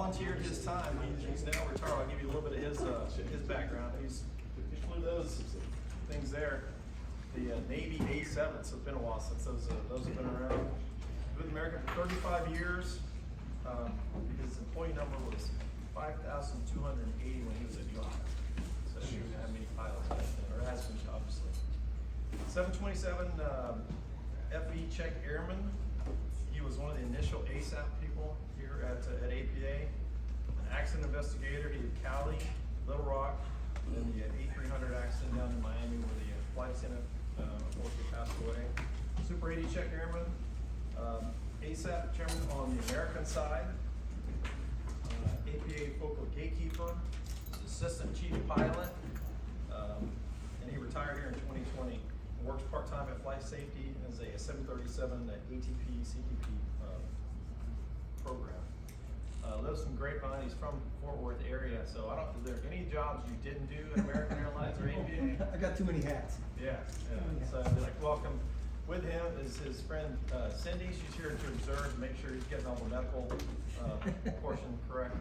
volunteered his time. He's now retired. I'll give you a little bit of his background. He flew those things there, the Navy A7. So it's been a while since those have been around. With American for 35 years. His employee number was 5,280 when he was at Yacht. So he didn't have many pilots back then, or has been obviously. 727 FE check airman. He was one of the initial ASAP people here at APA. An accident investigator. He did Cali, Little Rock, and the A300 accident down in Miami where the flight attendant unfortunately passed away. Super 80 check airman. ASAP chairman on the American side. APA focal gatekeeper. Assistant chief pilot. And he retired here in 2020. Works part-time at Flight Safety as a 737 ATP CTP program. Lives in Grapevine. He's from Fort Worth area. So I don't. Is there any jobs you didn't do at American Airlines or APA? I got too many hats. Yeah. So I'd be like, welcome. With him is his friend Cindy. She's here to observe, make sure he's getting all the medical portion correct.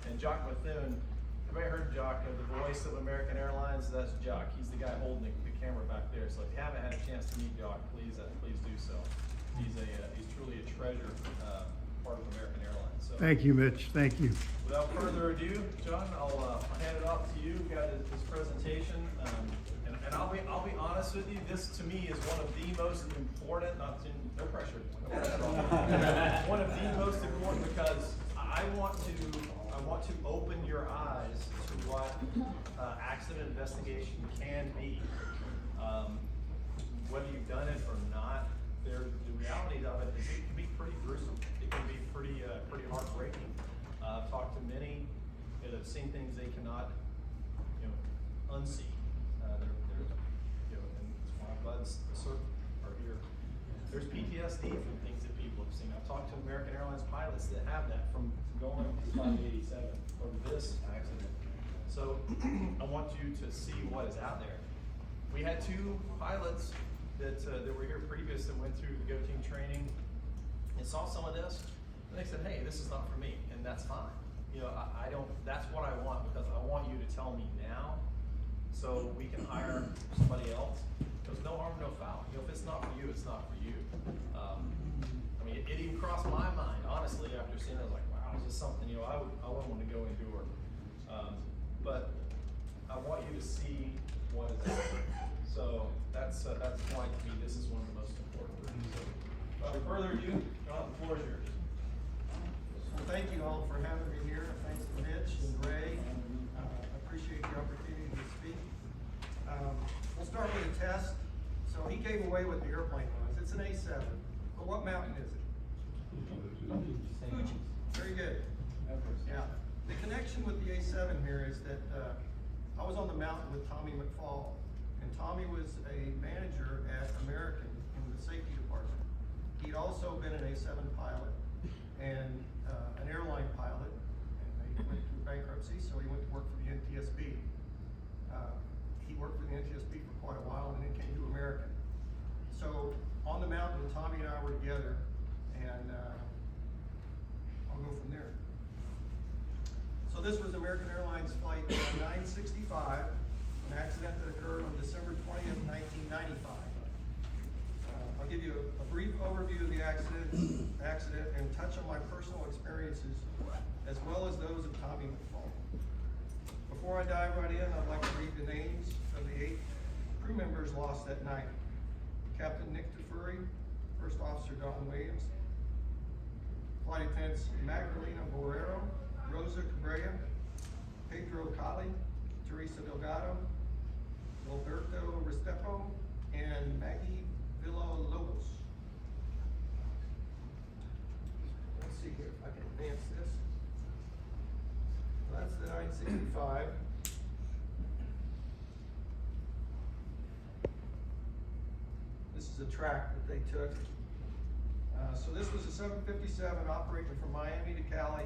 And Jock Bethune. Everybody heard Jock, the voice of American Airlines? That's Jock. He's the guy holding the camera back there. So if you haven't had a chance to meet Jock, please do so. He's truly a treasure, part of American Airlines. So Thank you, Mitch. Thank you. without further ado, John, I'll hand it off to you. We've got his presentation, and I'll be honest with you. This to me is one of the most important. No pressure. One of the most important because I want to open your eyes to what accident investigation can be. Whether you've done it or not, the reality of it is it can be pretty gruesome. It can be pretty heartbreaking. I've talked to many that have seen things they cannot, unsee. And that's why I'm glad the CERT are here. There's PTSD from things that people have seen. I've talked to American Airlines pilots that have that from going to 587 or this accident. So I want you to see what is out there. We had two pilots that were here previous that went through the GoTeam training and saw some of this, and they said, "Hey, this is not for me," and that's fine. I don't. That's what I want because I want you to tell me now, so we can hire somebody else. Because no harm, no foul. If it's not for you, it's not for you. It even crossed my mind, honestly, after seeing it. I was like, wow, is this something I wouldn't want to go and do. But I want you to see what is out there. So that's why to me this is one of the most important things. So, without further ado, John, the floor is yours. Well, thank you all for having me here. Thanks to Mitch and Ray. I appreciate the opportunity to speak. We'll start with a test. So he gave away what the airplane was. It's an A7. But what mountain is it? Fuji. Very good. Yeah. The connection with the A7 here is that I was on the mountain with Tommy McFall, and Tommy was a manager at American in the safety department. He'd also been an A7 pilot and an airline pilot, and he went through bankruptcy, so he went to work for the NTSB. He worked for the NTSB for quite a while and then came to American. So on the mountain, Tommy and I were together, and I'll go from there. So this was American Airlines flight 965, an accident that occurred on December 20th, 1995. I'll give you a brief overview of the accident and touch on my personal experiences as well as those of Tommy McFall. Before I dive right in, I'd like to read the names of the 8 crew members lost that night. Captain Nick DeFurry, First Officer Don Williams, Flight Attendants Magdalena Borrero, Rosa Cabrera, Pedro Cali, Teresa Delgado, Roberto Restrepo, and Maggie Villalobos. Let's see here if I can advance this. So that's the 965. This is a track that they took. So this was a 757 operating from Miami to Cali,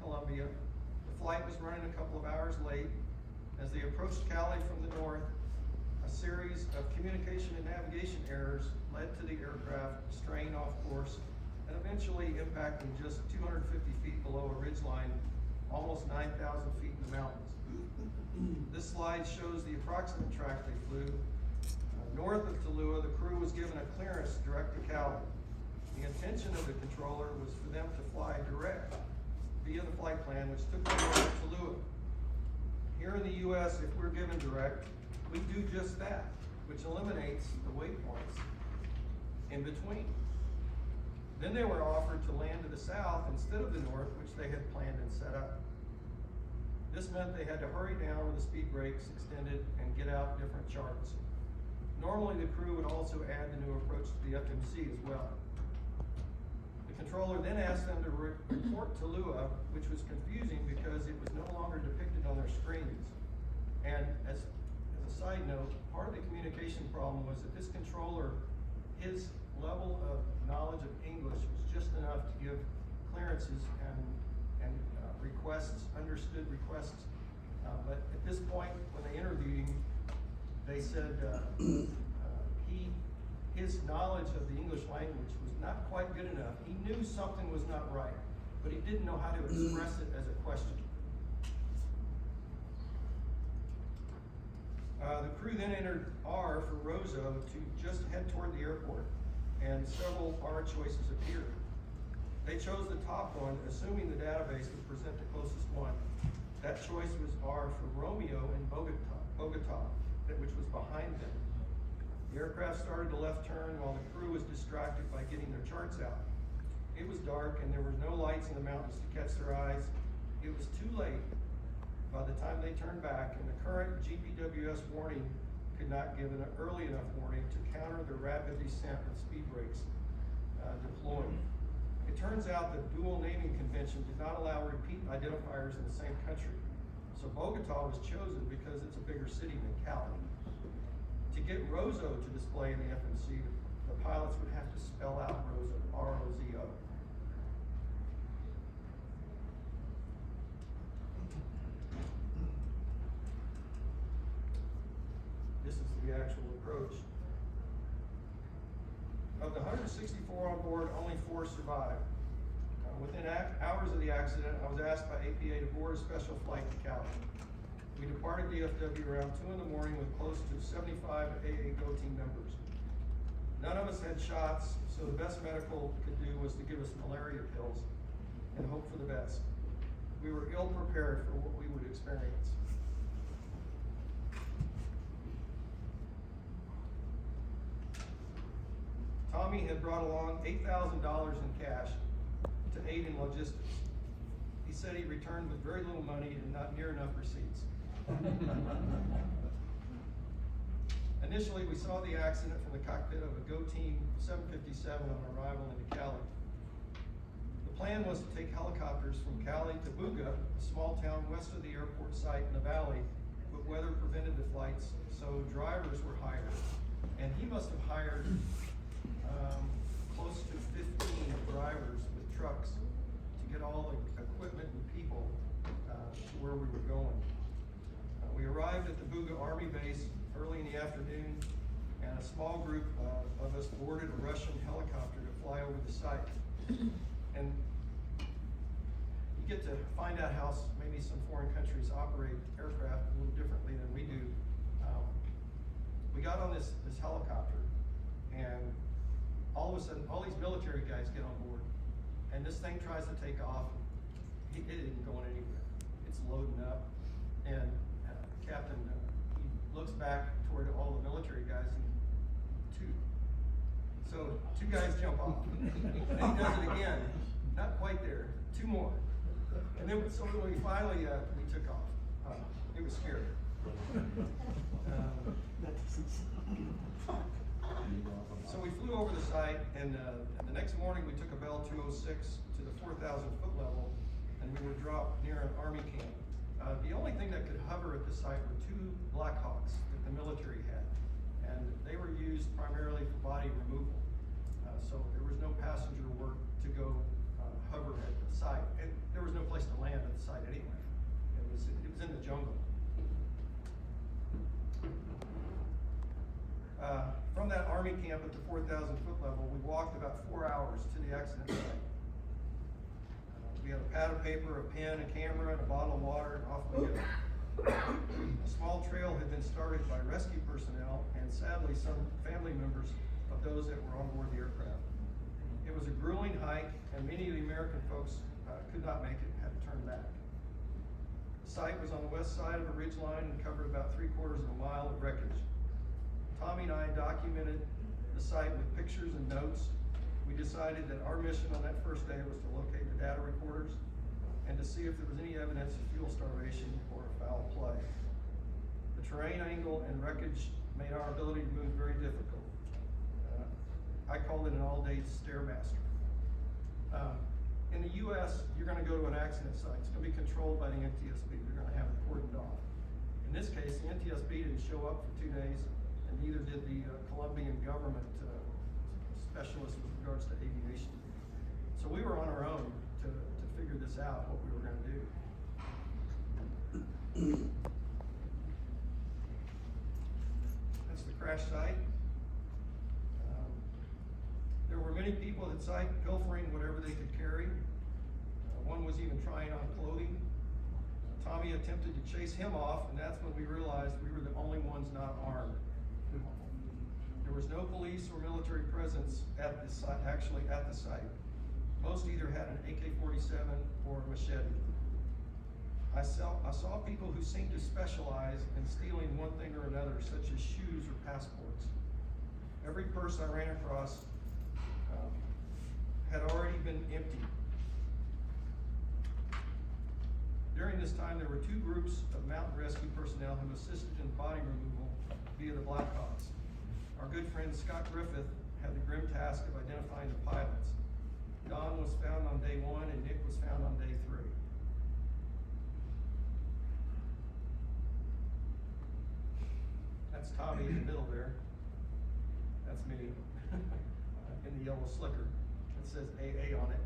Colombia. The flight was running a couple of hours late. As they approached Cali from the north, a series of communication and navigation errors led to the aircraft straying off course and eventually impacting just 250 feet below a ridgeline almost 9,000 feet in the mountains. This slide shows the approximate track they flew. North of Tallulah, the crew was given a clearance direct to Cali. The intention of the controller was for them to fly direct via the flight plan, which took them over to Tallulah. Here in the U.S., if we're given direct, we do just that, which eliminates the waypoints in between. Then they were offered to land to the south instead of the north, which they had planned and set up. This meant they had to hurry down with the speed brakes extended and get out different charts. Normally, the crew would also add the new approach to the FMC as well. The controller then asked them to report Tallulah, which was confusing because it was no longer depicted on their screens. And as a side note, part of the communication problem was that this controller, his level of knowledge of English was just enough to give clearances and requests, understood requests. But at this point, when they interviewed him, they said his knowledge of the English language was not quite good enough. He knew something was not right, but he didn't know how to express it as a question. The crew then entered R for Roseau to just head toward the airport, and several R choices appeared. They chose the top one, assuming the database would present the closest one. That choice was R for Romeo in Bogota, which was behind them. The aircraft started a left turn while the crew was distracted by getting their charts out. It was dark and there were no lights in the mountains to catch their eyes. It was too late by the time they turned back, and the current GPWS warning could not give an early enough warning to counter the rapid descent with speed brakes deployed. It turns out that dual naming convention did not allow repeat identifiers in the same country. So Bogota was chosen because it's a bigger city than Cali. To get Roseau to display in the FMC, the pilots would have to spell out Roseau, R-O-Z-O. This is the actual approach. Of the 164 on board, only 4 survived. Within hours of the accident, I was asked by APA to board a special flight to Cali. We departed DFW around 2 in the morning with close to 75 AA GoTeam members. None of us had shots, so the best medical could do was to give us malaria pills and hope for the best. We were ill prepared for what we would experience. Tommy had brought along $8,000 in cash to aid in logistics. He said he returned with very little money and not near enough receipts. Initially, we saw the accident from the cockpit of a GoTeam 757 on arrival into Cali. The plan was to take helicopters from Cali to Buga, a small town west of the airport site in the valley, but weather prevented the flights, so drivers were hired. And he must have hired close to 15 drivers with trucks to get all the equipment and people to where we were going. We arrived at the Buga Army base early in the afternoon, and a small group of us boarded a Russian helicopter to fly over the site. And you get to find out how maybe some foreign countries operate aircraft a little differently than we do. We got on this helicopter, and all of a sudden, all these military guys get on board, and this thing tries to take off. It isn't going anywhere. It's loading up, and Captain, he looks back toward all the military guys, and so 2 guys jump off, and he does it again. Not quite there. 2 more, and then so when we finally we took off. It was scary. So we flew over the site, and the next morning we took a Bell 206 to the 4,000-foot level, and we were dropped near an Army camp. The only thing that could hover at the site were 2 Blackhawks that the military had, and they were used primarily for body removal. So there was no passenger work to go hover at the site, and there was no place to land at the site anyway. It was in the jungle. From that Army camp at the 4,000-foot level, we walked about 4 hours to the accident site. We had a pad of paper, a pen, a camera, and a bottle of water, and off we go. A small trail had been started by rescue personnel and sadly some family members of those that were on board the aircraft. It was a grueling hike and many of the American folks could not make it and had to turn back. The site was on the west side of a ridge line and covered about 3/4 of a mile of wreckage. Tommy and I documented the site with pictures and notes. We decided that our mission on that first day was to locate the data recorders and to see if there was any evidence of fuel starvation or foul play. The terrain angle and wreckage made our ability to move very difficult. I called it an all-day stairmaster. In the US, you're gonna go to an accident site. It's gonna be controlled by the NTSB. They're gonna have it cordoned off. In this case, the NTSB didn't show up for 2 days, and neither did the Colombian government specialists with regards to aviation. So we were on our own to figure this out, what we were gonna do. That's the crash site. There were many people at site pilfering whatever they could carry. One was even trying on clothing. Tommy attempted to chase him off, and that's when we realized we were the only ones not armed. There was no police or military presence at the site, actually at the site. Most either had an AK-47 or a machete. I saw people who seemed to specialize in stealing one thing or another, such as shoes or passports. Every purse I ran across had already been emptied. During this time, there were 2 groups of mountain rescue personnel who assisted in body removal via the Blackhawks. Our good friend Scott Griffith had the grim task of identifying the pilots. Don was found on day 1 and Nick was found on day 3. That's Tommy in the middle there. That's me in the yellow slicker. It says AA on it.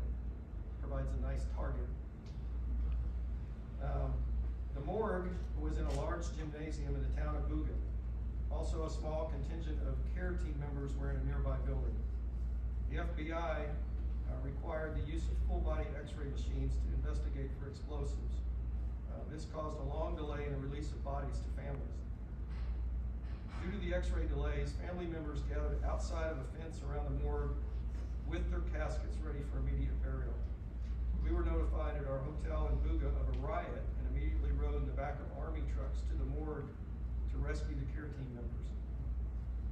Provides a nice target. The morgue was in a large gymnasium in the town of Buga. Also, a small contingent of care team members were in a nearby building. The FBI required the use of full-body X-ray machines to investigate for explosives. This caused a long delay in the release of bodies to families. Due to the X-ray delays, family members gathered outside of a fence around the morgue with their caskets ready for immediate burial. We were notified at our hotel in Buga of a riot and immediately rode in the back of Army trucks to the morgue to rescue the care team members.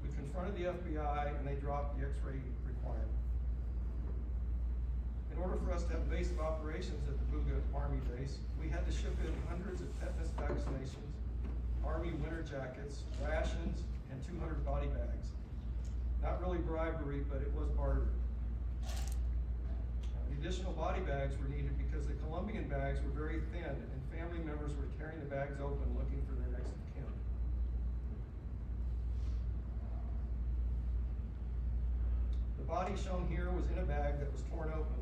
We confronted the FBI and they dropped the X-ray requirement. In order for us to have a base of operations at the Buga Army base, we had to ship in hundreds of tetanus vaccinations, Army winter jackets, rations, and 200 body bags. Not really bribery, but it was barter. The additional body bags were needed because the Colombian bags were very thin and family members were tearing the bags open looking for their next of kin. The body shown here was in a bag that was torn open.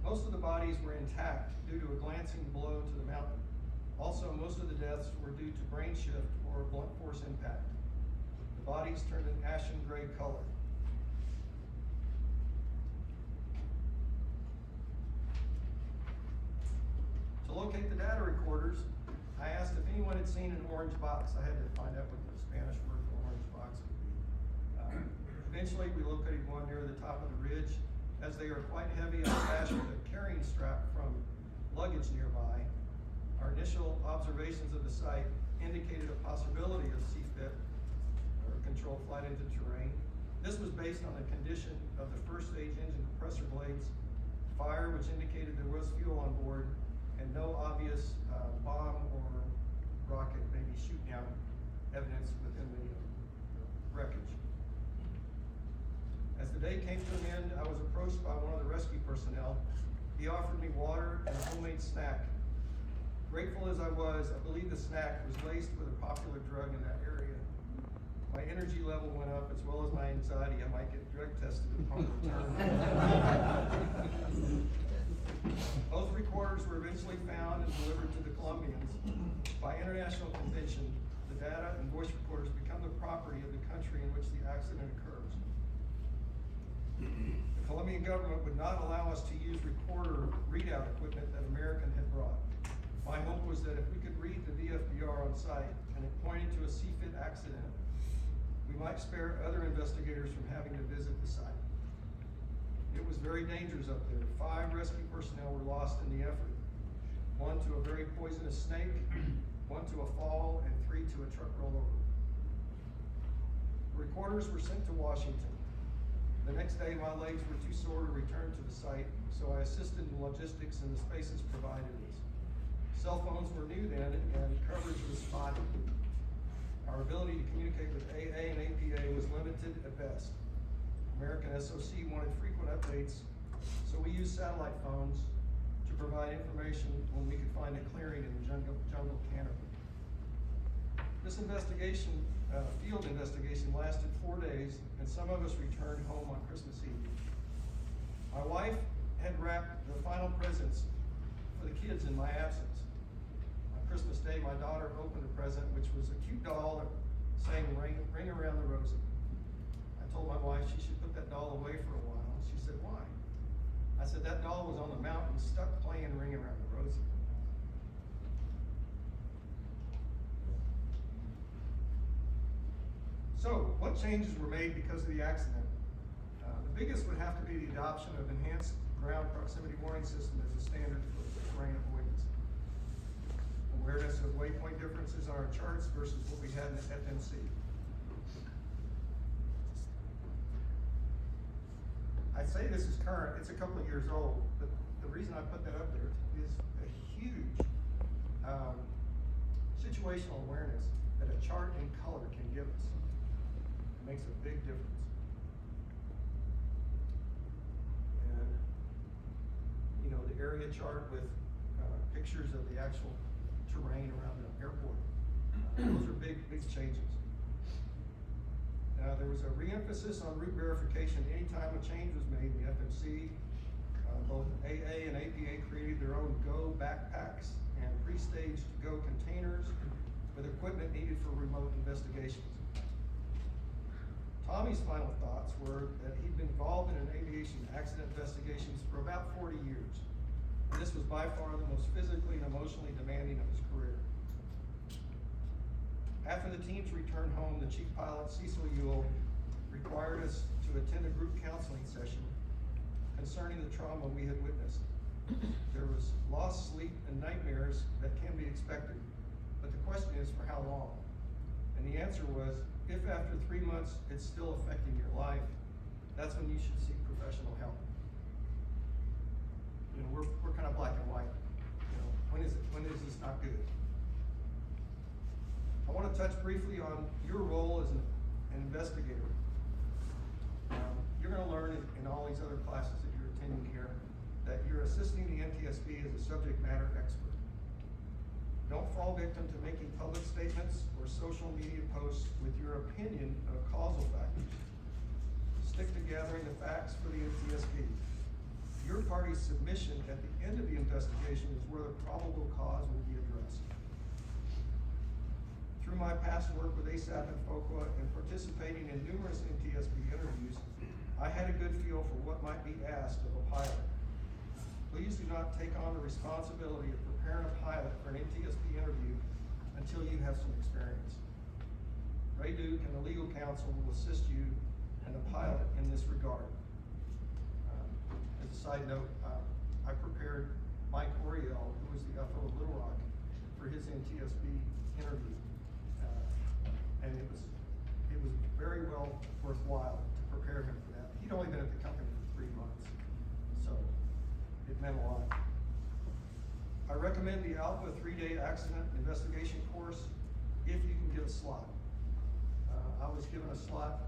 Most of the bodies were intact due to a glancing blow to the mountain. Also, most of the deaths were due to brain shift or blunt force impact. The bodies turned an ashen gray color. To locate the data recorders, I asked if anyone had seen an orange box. I had to find out what the Spanish word for orange box would be. Eventually, we located one near the top of the ridge. As they are quite heavy and attached with a carrying strap from luggage nearby, our initial observations of the site indicated a possibility of CFIT, or controlled flight into terrain. This was based on the condition of the first stage engine compressor blades, fire which indicated there was fuel on board, and no obvious bomb or rocket maybe shoot down evidence within the wreckage. As the day came to an end, I was approached by one of the rescue personnel. He offered me water and a homemade snack. Grateful as I was, I believe the snack was laced with a popular drug in that area. My energy level went up as well as my anxiety. I might get drug tested upon return. Both recorders were eventually found and delivered to the Colombians. By international convention, the data and voice recorders become the property of the country in which the accident occurs. The Colombian government would not allow us to use recorder readout equipment that American had brought. My hope was that if we could read the VFDR on site and it pointed to a CFIT accident, we might spare other investigators from having to visit the site. It was very dangerous up there. 5 rescue personnel were lost in the effort. 1 to a very poisonous snake, 1 to a fall, and 3 to a truck rollover. The recorders were sent to Washington. The next day, my legs were too sore to return to the site, so I assisted in logistics and the spaces provided us. Cell phones were new then, and coverage was spotty. Our ability to communicate with AA and APA was limited at best. American SOC wanted frequent updates, so we used satellite phones to provide information when we could find a clearing in the jungle canopy. This investigation, field investigation, lasted 4 days, and some of us returned home on Christmas Eve. My wife had wrapped the final presents for the kids in my absence. On Christmas Day, my daughter opened a present, which was a cute doll saying "Ring around the rosy." I told my wife she should put that doll away for a while. She said, "Why?" I said, "That doll was on the mountain stuck playing Ring Around the Rosie." So, what changes were made because of the accident? The biggest would have to be the adoption of enhanced ground proximity warning system as a standard for terrain avoidance. Awareness of waypoint differences on our charts versus what we had in the FMC. I say this is current, it's a couple of years old, but the reason I put that up there is a huge situational awareness that a chart in color can give us. It makes a big difference. And, you know, the area chart with pictures of the actual terrain around the airport. Those are big changes. There was a re-emphasis on route verification anytime a change was made in the FMC. Both AA and APA created their own Go backpacks and pre-staged Go containers with equipment needed for remote investigations. Tommy's final thoughts were that he'd been involved in an aviation accident investigations for about 40 years. And this was by far the most physically and emotionally demanding of his career. After the teams returned home, the chief pilot, Cecil Ewell, required us to attend a group counseling session concerning the trauma we had witnessed. There was lost sleep and nightmares that can be expected, but the question is for how long? And the answer was, if after 3 months it's still affecting your life, that's when you should seek professional help. You know, we're kind of black and white. You know, when is this not good? I want to touch briefly on your role as an investigator. You're going to learn in all these other classes that you're attending here that you're assisting the NTSB as a subject matter expert. Don't fall victim to making public statements or social media posts with your opinion of causal factors. Stick to gathering the facts for the NTSB. Your party's submission at the end of the investigation is where the probable cause will be addressed. Through my past work with ASAP and FOCA and participating in numerous NTSB interviews, I had a good feel for what might be asked of a pilot. Please do not take on the responsibility of preparing a pilot for an NTSB interview until you have some experience. Ray Duke and the legal counsel will assist you and the pilot in this regard. As a side note, I prepared Mike Oriel, who was the FO of Little Rock, for his NTSB interview. And it was very well worthwhile to prepare him for that. He'd only been at the company for 3 months, so it meant a lot. I recommend the Alpha 3-day accident investigation course if you can get a slot. I was given a slot,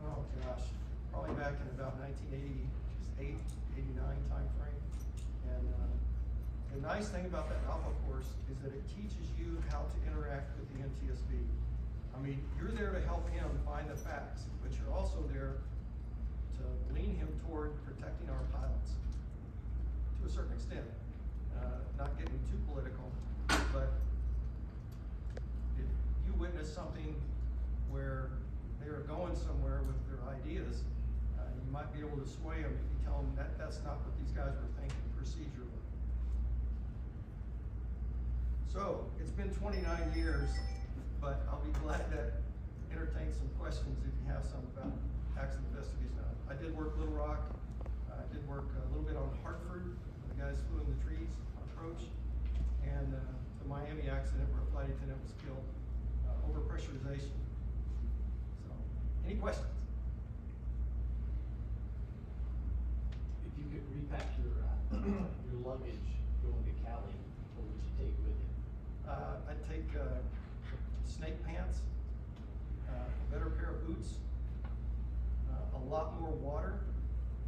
oh gosh, probably back in about 1988, 89 time frame. And the nice thing about that Alpha course is that it teaches you how to interact with the NTSB. I mean, you're there to help him find the facts, but you're also there to lean him toward protecting our pilots to a certain extent. Not getting too political, but if you witness something where they are going somewhere with their ideas, might be able to sway them if you tell them that that's not what these guys were thinking procedurally. So, it's been 29 years, but I'll be glad to entertain some questions if you have some about accident investigation. I did work Little Rock, I did work a little bit on Hartford, the guys flew in the trees on approach, and the Miami accident where a flight attendant was killed, over pressurization. So, any questions? If you could repack your luggage going to Cali, what would you take with you? I'd take snake pants, a better pair of boots, a lot more water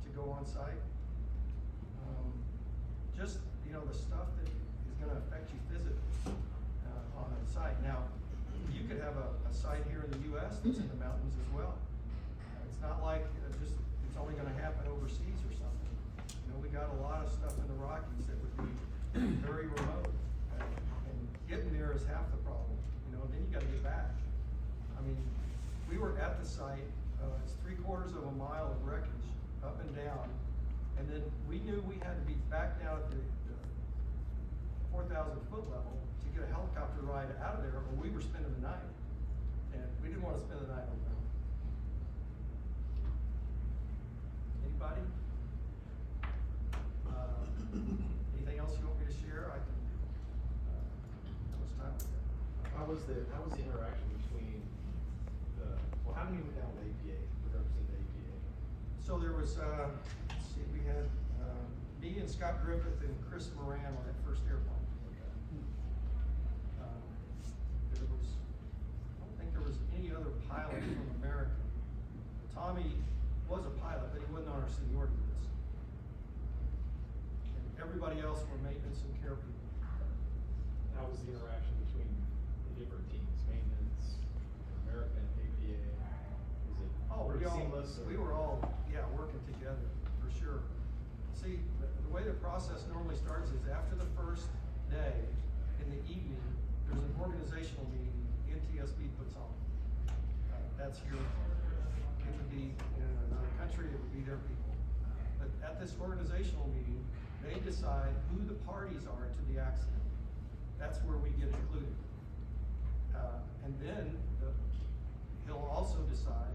to go on site. Just, the stuff that is gonna affect you physically on a site. Now, you could have a site here in the US that's in the mountains as well. It's not like it's only gonna happen overseas or something. We got a lot of stuff in the Rockies that would be very remote. And getting there is half the problem, then you gotta get back. I mean, we were at the site, it's 3/4 of a mile of wreckage, up and down. And then we knew we had to be back down at the 4,000 foot level to get a helicopter ride out of there, or we were spending the night. And we didn't want to spend the night on the mountain. Anybody? Anything else you want me to share? I can, how much time we got? How was the interaction between how many went down with APA, representing the APA? So there was, let's see, we had me and Scott Griffith and Chris Moran on that first airplane. There was, I don't think there was any other pilot from America. Tommy was a pilot, but he wasn't on our seniority list. And everybody else were maintenance and care people. How was the interaction between the different teams, maintenance, American, APA? Was it pretty seamless? We were all, working together, for sure. See, the way the process normally starts is after the first day, in the evening, there's an organizational meeting NTSB puts on. That's it would be in another country, it would be their people. But at this organizational meeting, they decide who the parties are to the accident. That's where we get included. And then he'll also decide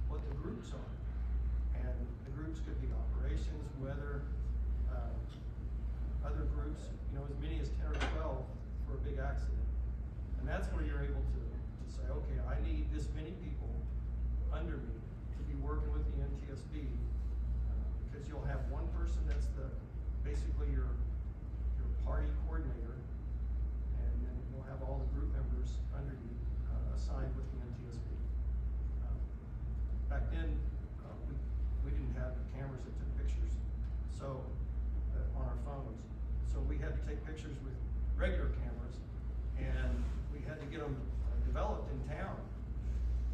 what the groups are. And the groups could be operations, weather, other groups, as many as 10 or 12 for a big accident. And that's where you're able to say, okay, I need this many people under me to be working with the NTSB, because you'll have one person that's basically your party coordinator, and then you'll have all the group members under you assigned with the NTSB. Back then, we didn't have cameras that took pictures, so on our phones. So we had to take pictures with regular cameras, and we had to get them developed in town.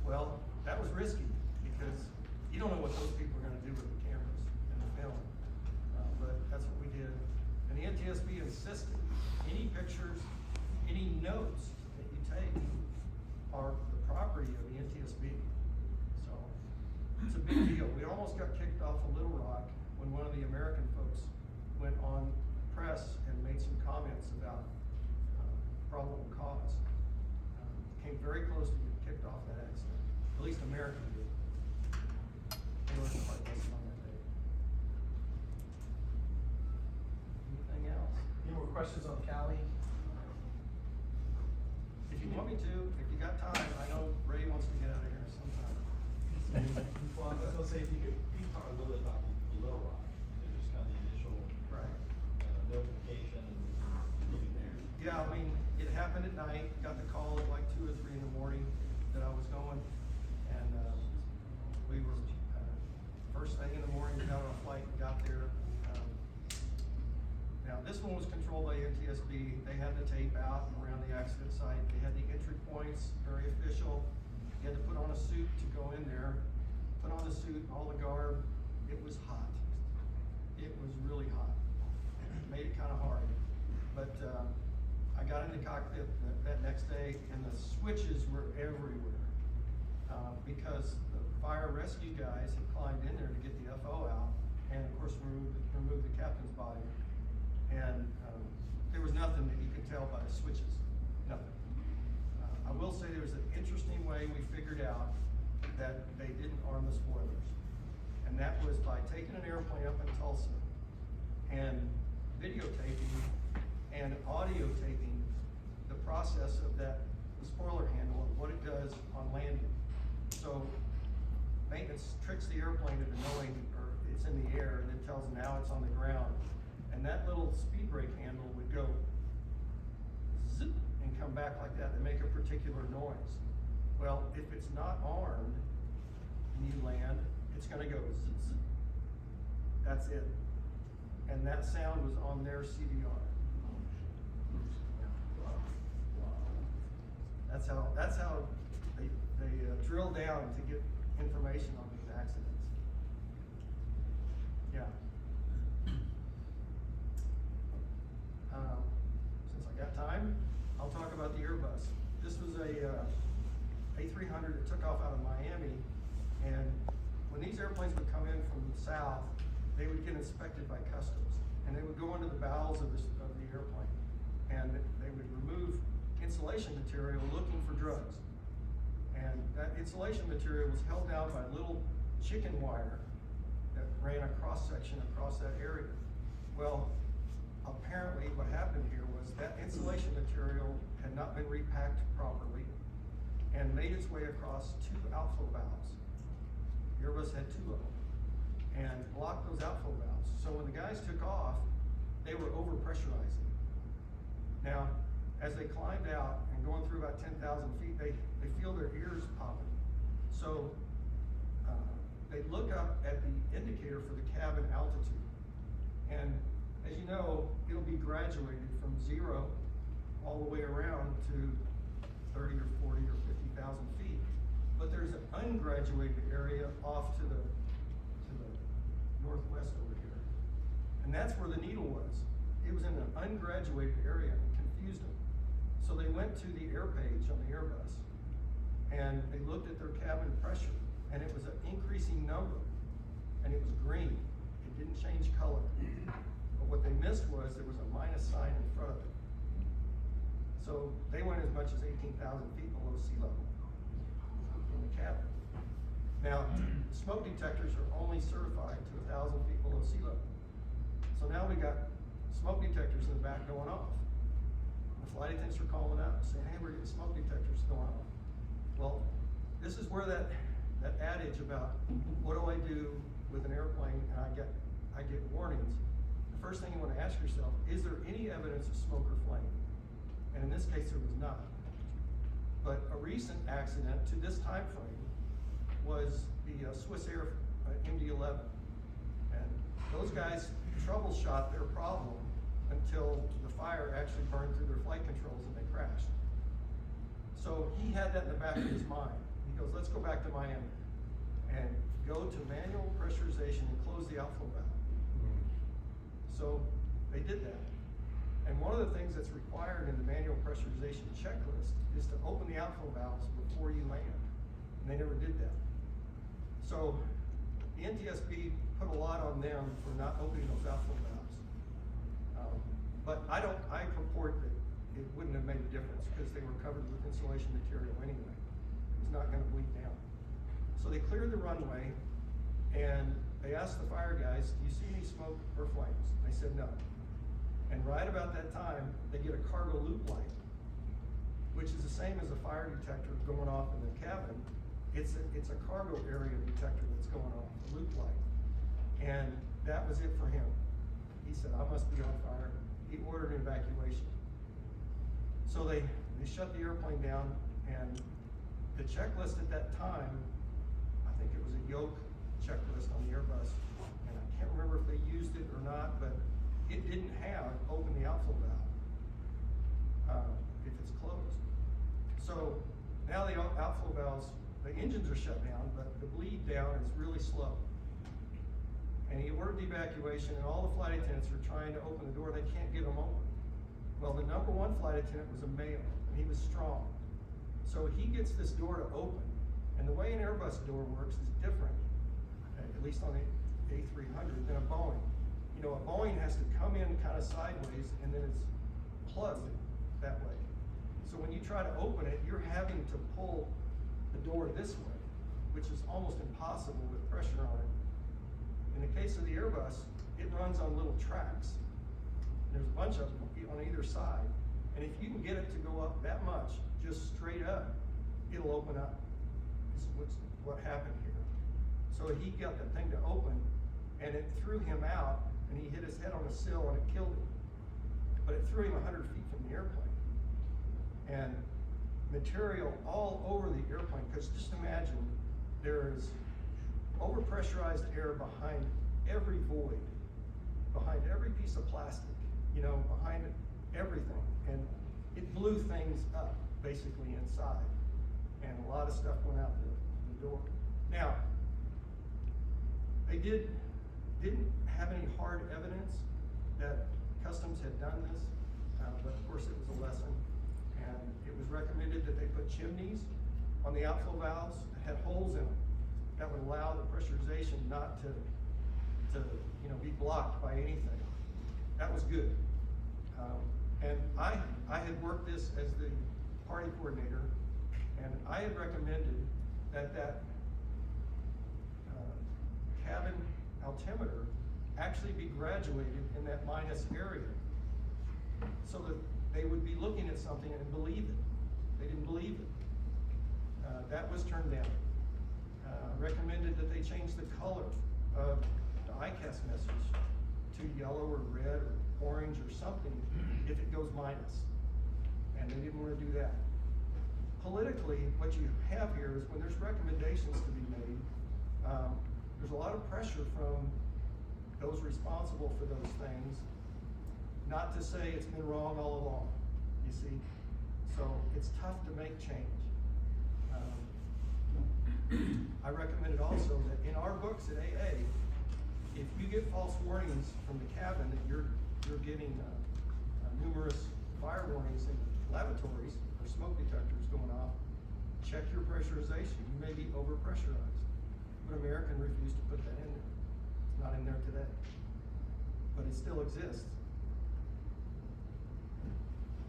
Well, that was risky because you don't know what those people are going to do with the cameras and the film. But that's what we did. And the NTSB insisted any pictures, any notes that you take are the property of the NTSB. So it's a big deal. We almost got kicked off of Little Rock when one of the American folks went on press and made some comments about probable cause. Came very close to getting kicked off that accident. At least American did. They learned a hard lesson on that day. Anything else? Any more questions on Cali? If you want me to, if you got time, I know Ray wants to get out of here sometime. Well, I was gonna say, if you could talk a little bit about the Little Rock, and just kind of the initial Right. notification and getting there. Yeah, I mean, it happened at night, got the call at like 2 or 3 in the morning that I was going, and we were, first thing in the morning, we got on a flight and got there. Now, this one was controlled by NTSB. They had the tape out around the accident site. They had the entry points, very official. You had to put on a suit to go in there, put on the suit, all the garb. It was hot. It was really hot. It made it kind of hard. But I got in the cockpit that next day, and the switches were everywhere because the fire rescue guys had climbed in there to get the FO out, and of course remove the captain's body. And there was nothing that you could tell by the switches, nothing. I will say there was an interesting way we figured out that they didn't arm the spoilers. And that was by taking an airplane up in Tulsa and videotaping and audio taping the process of the spoiler handle and what it does on landing. So maintenance tricks the airplane into knowing, or it's in the air, and then tells them now it's on the ground. And that little speed brake handle would go zip and come back like that and make a particular noise. Well, if it's not armed and you land, it's gonna go zip, zip. That's it. And that sound was on their CDR. That's how they drill down to get information on these accidents. Yeah. Since I got time, I'll talk about the Airbus. This was a A300 that took off out of Miami, and when these airplanes would come in from the south, they would get inspected by customs, and they would go into the bowels of the airplane, and they would remove insulation material looking for drugs. And that insulation material was held down by little chicken wire that ran a cross section across that area. Well, apparently what happened here was that insulation material had not been repacked properly and made its way across two outflow valves. Airbus had two of them, and blocked those outflow valves. So when the guys took off, they were overpressurizing. Now, as they climbed out and going through about 10,000 feet, they feel their ears popping. So they look up at the indicator for the cabin altitude. And as you know, it'll be graduated from 0 all the way around to 30 or 40 or 50,000 feet. But there's an ungraduated area off to the northwest over here. And that's where the needle was. It was in an ungraduated area and confused them. So they went to the air page on the Airbus and they looked at their cabin pressure, and it was an increasing number, and it was green. It didn't change color. But what they missed was there was a minus sign in front of it. So they went as much as 18,000 feet below sea level in the cabin. Now, smoke detectors are only certified to 1,000 feet below sea level. So now we got smoke detectors in the back going off. The flight attendants are calling up saying, hey, we're getting smoke detectors going off. Well, this is where that adage about what do I do with an airplane and I get warnings. The first thing you want to ask yourself, is there any evidence of smoke or flame? And in this case, there was not. But a recent accident to this time frame was the Swiss Air MD-11. And those guys troubleshot their problem until the fire actually burned through their flight controls and they crashed. So he had that in the back of his mind. He goes, let's go back to Miami and go to manual pressurization and close the outflow valve. So they did that. And one of the things that's required in the manual pressurization checklist is to open the outflow valves before you land. And they never did that. So the NTSB put a lot on them for not opening those outflow valves. But I purport that it wouldn't have made a difference because they were covered with insulation material anyway. It was not gonna bleed down. So they cleared the runway and they asked the fire guys, do you see any smoke or flames? They said no. And right about that time, they get a cargo loop light, which is the same as a fire detector going off in the cabin. It's a cargo area detector that's going off, a loop light. And that was it for him. He said, I must be on fire. He ordered an evacuation. So they shut the airplane down, and the checklist at that time, I think it was a yoke checklist on the Airbus, and I can't remember if they used it or not, but it didn't have open the outflow valve if it's closed. So now the outflow valves, the engines are shut down, but the bleed down is really slow. And he ordered the evacuation, and all the flight attendants are trying to open the door. They can't get them open. Well, the #1 flight attendant was a male, and he was strong. So he gets this door to open, And the way an Airbus door works is different, at least on the A300, than a Boeing. You know, a Boeing has to come in kind of sideways and then it's plugged that way. So when you try to open it, you're having to pull the door this way, which is almost impossible with pressure on it. In the case of the Airbus, it runs on little tracks. There's a bunch of them on either side. And if you can get it to go up that much, just straight up, it'll open up. This is what happened here. So he got the thing to open, and it threw him out, and he hit his head on the sill, and it killed him. But it threw him 100 feet from the airplane. And material all over the airplane, because just imagine there is overpressurized air behind every void, behind every piece of plastic, you know, behind everything. And it blew things up, basically, inside. And a lot of stuff went out the door. Now, they didn't have any hard evidence that Customs had done this, but of course it was a lesson. And it was recommended that they put chimneys on the outflow valves that had holes in them that would allow the pressurization not to you know, be blocked by anything. That was good. And I had worked this as the party coordinator, and I had recommended that cabin altimeter actually be graduated in that minus area, so that they would be looking at something and believe it. They didn't believe it. That was turned down. Recommended that they change the color of the ICAS message to yellow or red or orange or something if it goes minus. And they didn't want to do that. Politically, what you have here is when there's recommendations to be made, there's a lot of pressure from those responsible for those things, not to say it's been wrong all along, you see? So it's tough to make change. I recommended also that in our books at AA, if you get false warnings from the cabin that you're getting numerous fire warnings in lavatories or smoke detectors going off, check your pressurization. You may be overpressurized. But American refused to put that in there. It's not in there today. But it still exists.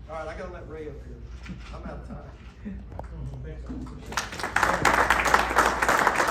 All right, I gotta let Ray up here. I'm out of time. Thanks.